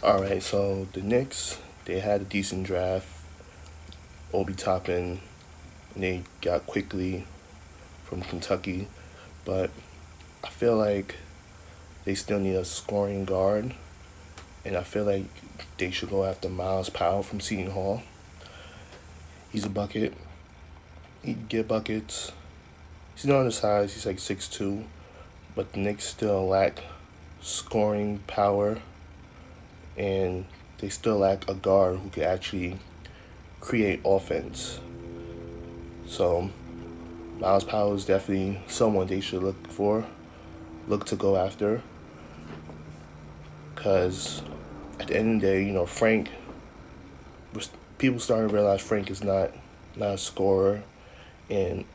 All right, so the Knicks, they had a decent draft. Obi Toppin, and they got quickly from Kentucky, but I feel like they still need a scoring guard, and I feel like they should go after Myles Powell from Seton Hall. He's a bucket. He can get buckets. He's not undersized. He's like 6'2", but the Knicks still lack scoring power, and they still lack a guard who could actually create offense. So Myles Powell is definitely someone they should look to go after, because at the end of the day, Frank, people starting to realize Frank is not a scorer, and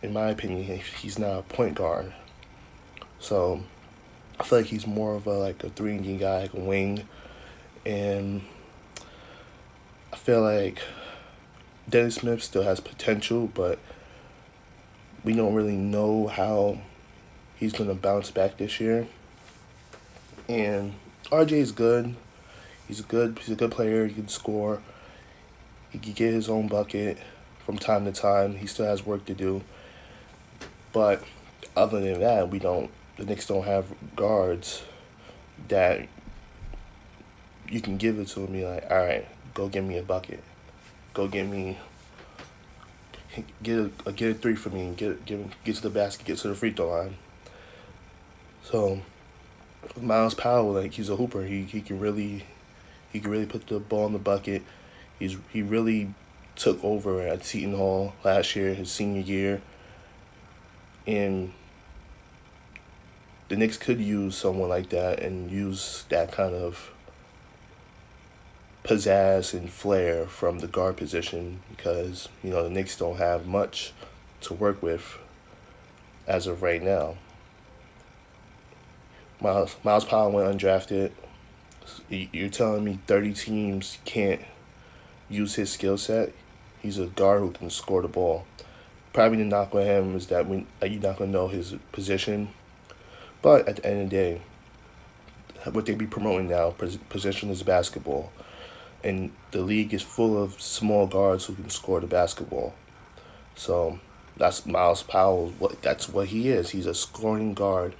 in my opinion, he's not a point guard. So I feel like he's more of a 3-and-D guy, like a wing, and I feel like Dennis Smith still has potential, but we don't really know how he's gonna bounce back this year. And RJ is good. He's a good player. He can score. He can get his own bucket from time to time. He still has work to do. But other than that, we don't. The Knicks don't have guards that you can give it to and be like, all right, go get me a bucket. Go get a three for me and get to the basket, get to the free throw line. So Myles Powell, like, he's a hooper. He can really put the ball in the bucket. He really took over at Seton Hall last year, his senior year, and the Knicks could use someone like that and use that kind of pizzazz and flair from the guard position, because the Knicks don't have much to work with as of right now. Myles Powell went undrafted. You're telling me 30 teams can't use his skill set? He's a guard who can score the ball. Probably the knock on him is that you're not gonna know his position. But at the end of the day, what they be promoting now, positionless basketball, and the league is full of small guards who can score the basketball. So that's Myles Powell. That's what he is. He's a scoring guard.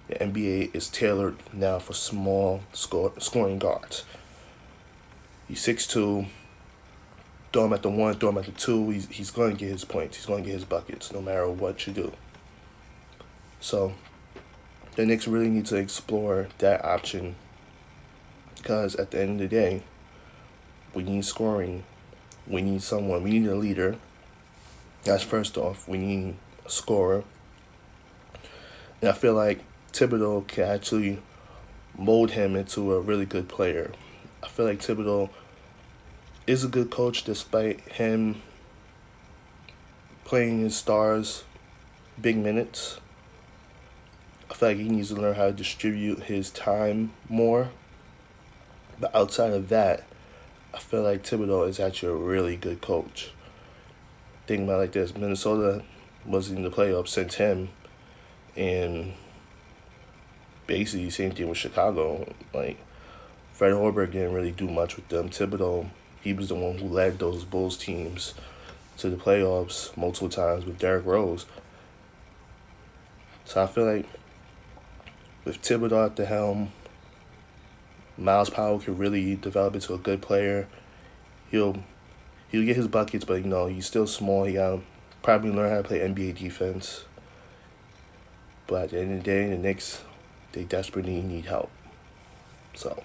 The NBA is tailored now for small scoring guards. He's 6'2". Throw him at the one, throw him at the two. He's going to get his points. He's going to get his buckets, no matter what you do. So the Knicks really need to explore that option, because at the end of the day, we need scoring. We need someone. We need a leader. That's first off. We need a scorer. And I feel like Thibodeau can actually mold him into a really good player. I feel like Thibodeau is a good coach despite him playing his stars big minutes. I feel like he needs to learn how to distribute his time more. But outside of that, I feel like Thibodeau is actually a really good coach. Think about it like this: Minnesota was in the playoffs since him, and basically same thing with Chicago. Like, Fred Hoiberg didn't really do much with them. Thibodeau, he was the one who led those Bulls teams to the playoffs multiple times with Derrick Rose. So I feel like with Thibodeau at the helm, Myles Powell could really develop into a good player. He'll get his buckets, but he's still small. He got probably learn how to play NBA defense. But at the end of the day, the Knicks, they desperately need help. So